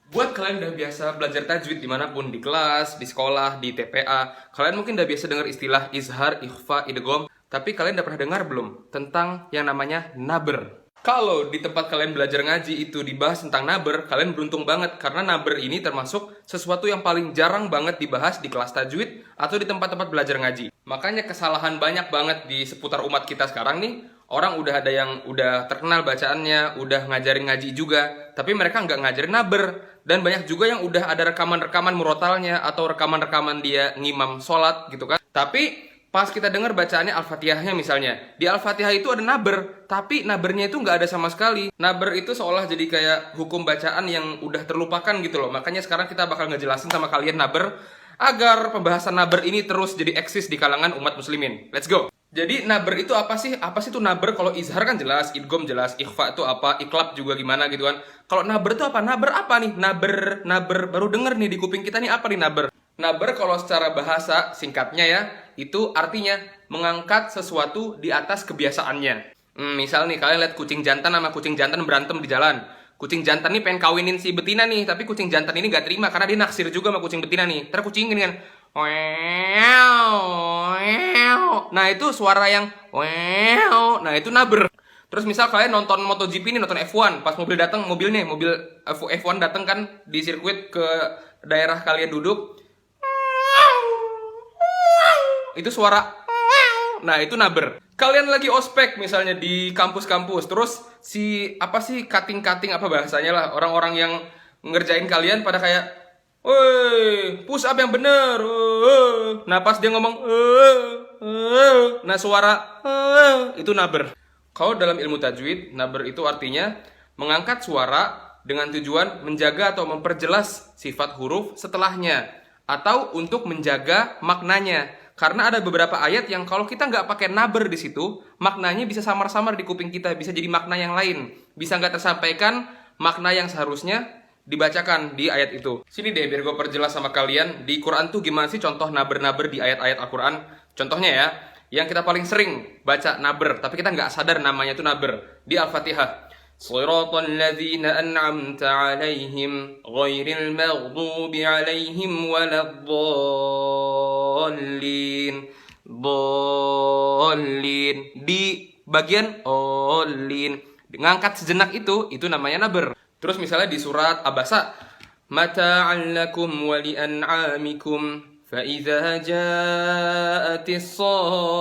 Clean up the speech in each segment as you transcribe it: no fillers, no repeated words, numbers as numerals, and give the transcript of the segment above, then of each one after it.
Buat kalian udah biasa belajar tajwid dimanapun, di kelas, di sekolah, di TPA, kalian mungkin udah biasa dengar istilah izhar, ikhfa, idgham, tapi kalian udah pernah dengar belum tentang yang namanya naber? Kalau di tempat kalian belajar ngaji itu dibahas tentang naber, kalian beruntung banget karena naber ini termasuk sesuatu yang paling jarang banget dibahas di kelas tajwid atau di tempat-tempat belajar ngaji. Makanya kesalahan banyak banget di seputar umat kita sekarang nih. Orang udah ada yang udah terkenal bacaannya, udah ngajarin ngaji juga, tapi mereka nggak ngajarin naber. Dan banyak juga yang udah ada rekaman-rekaman murotalnya atau rekaman-rekaman dia ngimam sholat gitu kan. Tapi pas kita dengar bacaannya Al-Fatihahnya misalnya, di Al-Fatihah itu ada naber, tapi nabernya itu nggak ada sama sekali. Naber itu seolah jadi kayak hukum bacaan yang udah terlupakan gitu loh. Makanya sekarang kita bakal ngejelasin sama kalian naber, agar pembahasan naber ini terus jadi eksis di kalangan umat muslimin. Let's go! Jadi naber itu apa sih? Apa sih itu naber? Kalau izhar kan jelas, idgham jelas, ikhfa itu apa, iklab juga gimana gitu kan. Kalau naber itu apa? Naber apa nih? Naber baru denger nih di kuping kita nih apa nih naber? Naber kalau secara bahasa singkatnya ya, itu artinya mengangkat sesuatu di atas kebiasaannya. Misal nih kalian lihat kucing jantan sama kucing jantan berantem di jalan. Kucing jantan nih pengen kawinin si betina nih, tapi kucing jantan ini gak terima karena dia naksir juga sama kucing betina nih. Ntar kucing gini kan, nah itu suara yang nah itu naber. Terus misal kalian nonton MotoGP nih, nonton F1, pas mobil datang, mobil F1 datang kan di sirkuit ke daerah kalian duduk, itu suara, nah itu naber. Kalian lagi ospek misalnya di kampus-kampus, terus si apa sih cutting apa bahasanya lah, orang-orang yang ngerjain kalian pada kayak, woi, push up yang bener. Nah pas dia ngomong, nah suara itu naber. Kalau dalam ilmu tajwid, naber itu artinya mengangkat suara dengan tujuan menjaga atau memperjelas sifat huruf setelahnya, atau untuk menjaga maknanya. Karena ada beberapa ayat yang kalau kita nggak pakai naber di situ, maknanya bisa samar-samar di kuping kita, bisa jadi makna yang lain, bisa nggak tersampaikan makna yang seharusnya dibacakan di ayat itu. Sini deh biar gue perjelas sama kalian, di Quran tuh gimana sih contoh naber-naber di ayat-ayat Al-Quran. Contohnya ya, yang kita paling sering baca naber, tapi kita nggak sadar namanya itu naber, di Al-Fatihah. Shiratal ladzina an'amta 'alaihim ghairil maghdubi 'alaihim waladdallin. Di bagian olin, ngangkat sejenak itu namanya naber. Terus misalnya di surat Abasa, mata'an lakum wa li'an'amikum fa idza ja'atis sakhah.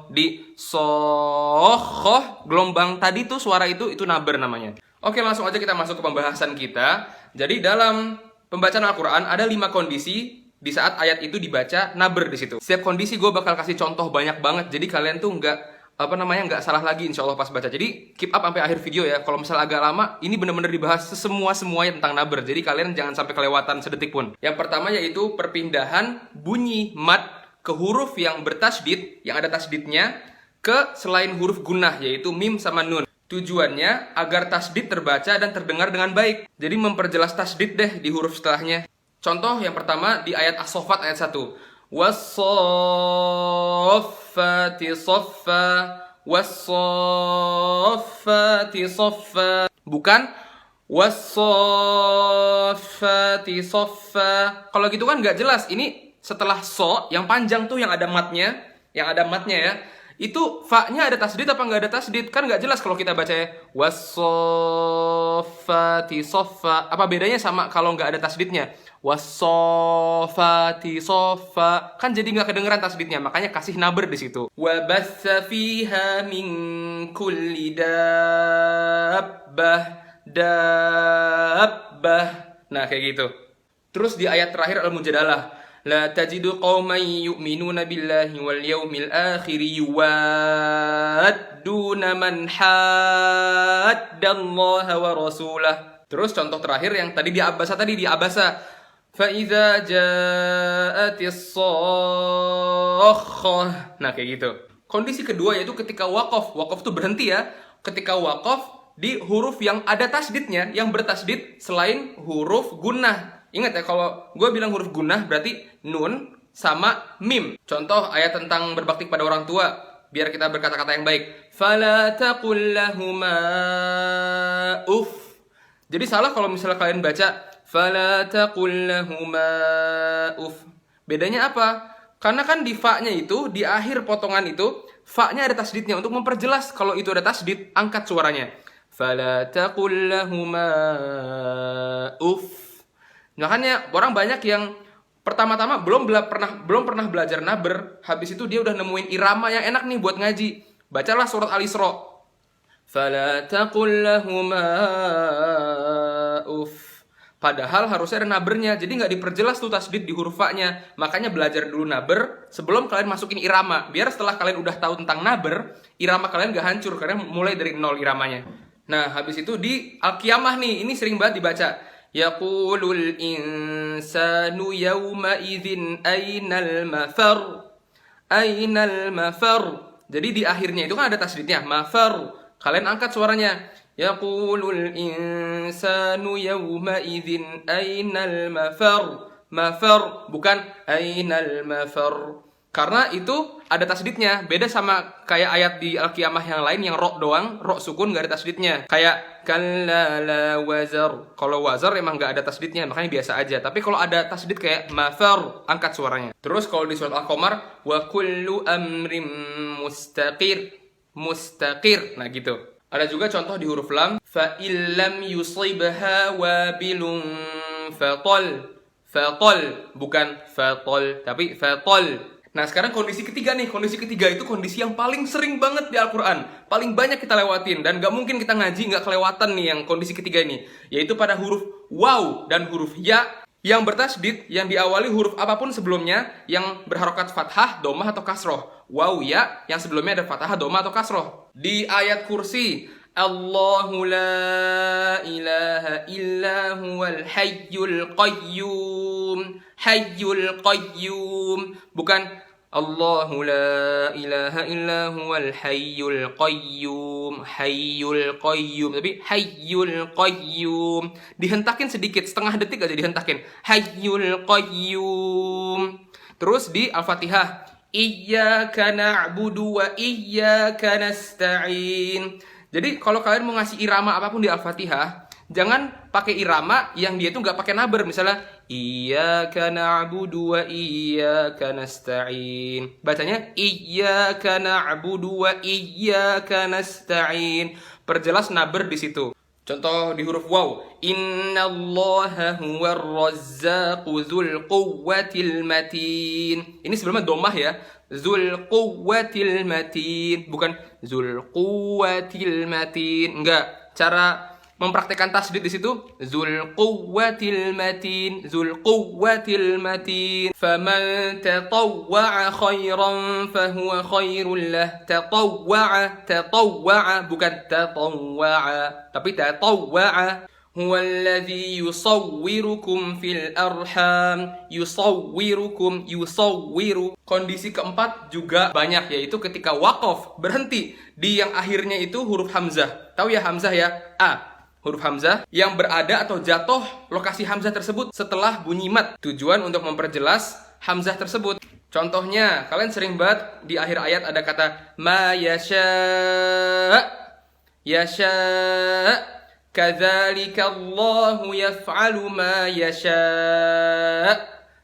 Di sohoh, gelombang tadi tuh suara itu naber namanya. Oke, langsung aja kita masuk ke pembahasan kita. Jadi dalam pembacaan Al-Quran ada 5 kondisi di saat ayat itu dibaca naber di situ. Setiap kondisi gue bakal kasih contoh banyak banget. Jadi kalian tuh nggak salah lagi insya Allah pas baca. Jadi keep up sampai akhir video ya. Kalau misalnya agak lama, ini bener-bener dibahas semuanya tentang naber. Jadi kalian jangan sampai kelewatan sedetik pun. Yang pertama yaitu perpindahan bunyi mad ke huruf yang bertasydid, yang ada tasydidnya, ke selain huruf gunnah, yaitu mim sama nun. Tujuannya agar tasydid terbaca dan terdengar dengan baik. Jadi memperjelas tasydid deh di huruf setelahnya. Contoh yang pertama di ayat As-Saffat ayat 1. Was-saffati saffa, was-saffati saffa. Bukan was-saffati saffa. Kalau gitu kan nggak jelas. Ini setelah so yang panjang tuh yang ada matnya ya, itu fa-nya ada tasdid apa nggak ada tasdid, kan nggak jelas kalau kita baca was-saffati saffa. Apa bedanya sama kalau nggak ada tasdidnya? Was-saffati saffa, kan jadi nggak kedengeran tasdidnya, makanya kasih naber di situ. Wa batsa fiha min kulli dabbah. Nah kayak gitu. Terus di ayat terakhir Al-Mujadalah, la tajidu qauman yu'minuna billahi wal yawmil akhir yuwadduna man haddallaha wa rasulah. Terus contoh terakhir yang tadi di Abasa fa idza ja'atis sakhah. Nah kayak gitu. Kondisi kedua yaitu ketika waqaf. Waqaf tuh berhenti ya. Ketika waqaf di huruf yang ada tasdidnya, yang bertasdid selain huruf gunnah. Ingat ya, kalau gue bilang huruf gunnah berarti nun sama mim. Contoh ayat tentang berbakti pada orang tua. biar kita berkata-kata yang baik. Fala taqul lahuma uff. Jadi salah kalau misalnya kalian baca fala taqul lahuma uff. Bedanya apa? Karena kan di fa-nya itu, di akhir potongan itu, fa-nya ada tasdidnya. Untuk memperjelas kalau itu ada tasdid, angkat suaranya. Fala taqul lahuma uff. Makanya orang banyak yang pertama-tama belum pernah belajar naber, habis itu dia udah nemuin irama yang enak nih buat ngaji. Bacalah surat Al-Isra. Fala taqul lahuma uff. Padahal harusnya ada nabernya, jadi nggak diperjelas tuh tasdid di huruf fa-nya. Makanya belajar dulu naber sebelum kalian masukin irama. Biar setelah kalian udah tahu tentang naber, irama kalian gak hancur karena mulai dari nol iramanya. Nah, habis itu di Al-Qiyamah nih, ini sering banget dibaca. Yaqulul insanu yawma idzin ainal mafar. Ainal mafar. Jadi di akhirnya itu kan ada tasdidnya, mafar. Kalian angkat suaranya. Yaqulul insanu yawma idzin ainal mafar. Mafar bukan ainal mafar. Karena itu ada tasdidnya. Beda sama kayak ayat di Al-Qiyamah yang lain yang ro doang, ro sukun gak ada tasdidnya. Kayak kalla la wazar. Kalau wazar emang gak ada tasdidnya, makanya biasa aja. Tapi kalau ada tasdid kayak mafar, angkat suaranya. Terus kalau di surat Al-Qamar, wa kullu amrim mustaqir. Mustaqir. Nah gitu. Ada juga contoh di huruf lam. Fa illam yusibha wabilun fatol. Fatol. Bukan fatol, tapi fatol. Nah sekarang kondisi ketiga nih. Kondisi ketiga itu kondisi yang paling sering banget di Al-Quran. Paling banyak kita lewatin. Dan gak mungkin kita ngaji gak kelewatan nih yang kondisi ketiga ini. Yaitu pada huruf waw dan huruf ya yang bertasdid, yang diawali huruf apapun sebelumnya yang berharokat fathah, domah atau kasroh. Waw ya yang sebelumnya ada fathah, domah atau kasroh. Di ayat kursi, Allahu la ilaha illa huwal hayyul qayyum. Hayyul qayyum. Bukan Allahu la ilaha illa huwal hayyul qayyum. Hayyul qayyum. Tapi hayyul qayyum. Dihentakin sedikit, setengah detik aja dihentakin. Hayyul qayyum. Terus di Al-Fatihah, Iyyaka na'budu wa iyyaka nasta'in. Jadi kalau kalian mau ngasih irama apapun di Al-Fatihah, jangan pakai irama yang dia itu nggak pakai naber. Misalnya Iyyaka na'budu wa iyyaka nasta'in. Bacanya Iyyaka na'budu wa iyyaka nasta'in. Perjelas naber di situ. Contoh di huruf waw, Innallaha huwar razzaqu dzul quwwatil matin. Ini sebelumnya domah ya. Dzul quwwatil matin, bukan dzul quwwatil matin. Enggak. Cara mempraktekkan tasdid di situ dzul quwwatil matin, dzul quwwatil matin. Faman tatawwa'a khairan fahuwa khairul lah. Tatawwa'a bukan tatawwa'a, tapi tatawwa'a. Huwallazi yusawwirukum fil arham. Yusawwiru. Kondisi keempat juga banyak, yaitu ketika waqaf, berhenti di yang akhirnya itu huruf hamzah. Tahu ya hamzah ya? A. Huruf hamzah yang berada atau jatuh lokasi hamzah tersebut setelah bunyi mat. Tujuan untuk memperjelas hamzah tersebut. Contohnya, kalian sering banget di akhir ayat ada kata ma yasha. Yasha. Kadzalika Allahu yaf'alu ma yasha.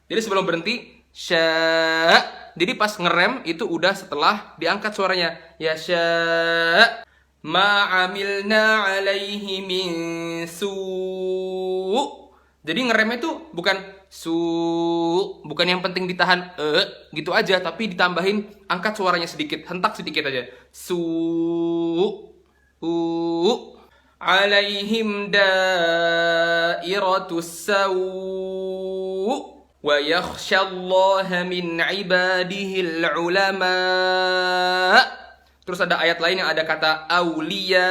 Jadi sebelum berhenti sya. Jadi pas ngerem itu udah setelah diangkat suaranya. Yasha. Ma amilna alaihi min su'. Jadi ngeremnya itu bukan bukan yang penting ditahan gitu aja, tapi ditambahin angkat suaranya sedikit, hentak sedikit aja. Alaihim dairatus sawu wa yakhshallaha min ibadihil ulama. Terus ada ayat lain yang ada kata auliya.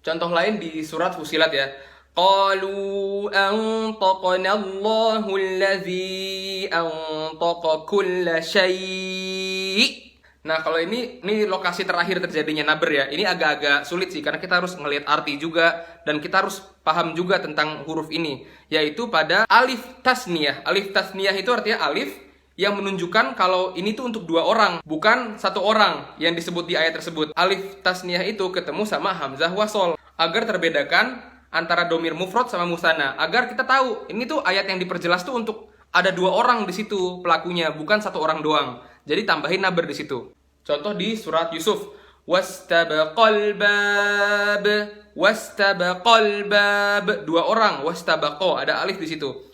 Contoh lain di surat Fusilat ya. Qalu antaqana Allahu allazi antaqa kulla syai'. Nah, kalau ini lokasi terakhir terjadinya naber ya. Ini agak-agak sulit sih karena kita harus ngelihat arti juga dan kita harus paham juga tentang huruf ini, yaitu pada alif tasniyah. Alif tasniyah itu artinya alif yang menunjukkan kalau ini tuh untuk dua orang, bukan satu orang yang disebut di ayat tersebut. Alif tasniyah itu ketemu sama hamzah wasol agar terbedakan antara domir mufrad sama musanna, agar kita tahu ini tuh ayat yang diperjelas tuh untuk ada dua orang di situ pelakunya, bukan satu orang doang. Jadi tambahin naber di situ. Contoh di surat Yusuf, wastabaqal bab, wastabaqal bab, dua orang, wastabaqo, ada alif di situ.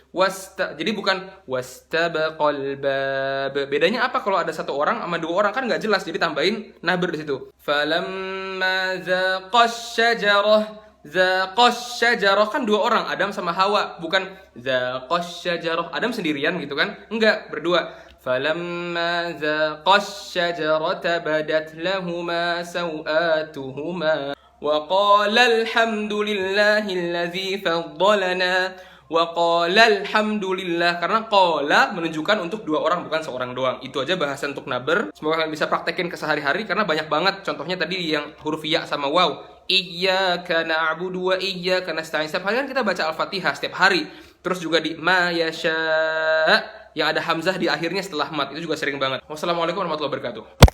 Jadi bukan wastabaqal bab. Bedanya apa kalau ada satu orang sama dua orang, kan nggak jelas, jadi tambahin naber di situ. Falamma zaqash syajarah, zaqash syajarah, kan dua orang, Adam sama Hawa, bukan zaqash syajarah Adam sendirian gitu kan, enggak, berdua. Falamma zaqash syajarata badat lahuma sawatuhuma wa qala alhamdulillahillazi faddalana wa qala alhamdulillah, karena qala menunjukkan untuk dua orang bukan seorang doang. Itu aja bahasan untuk naber. Semoga kalian bisa praktekin ke sehari-hari karena banyak banget. Contohnya tadi yang huruf ya sama waw. Iyyaka na'budu wa iyyaka nasta'in. Setiap hari kan kita baca Al-Fatihah setiap hari. Terus juga di ma yasha yang ada hamzah di akhirnya setelah mat, itu juga sering banget. Wassalamualaikum warahmatullahi wabarakatuh.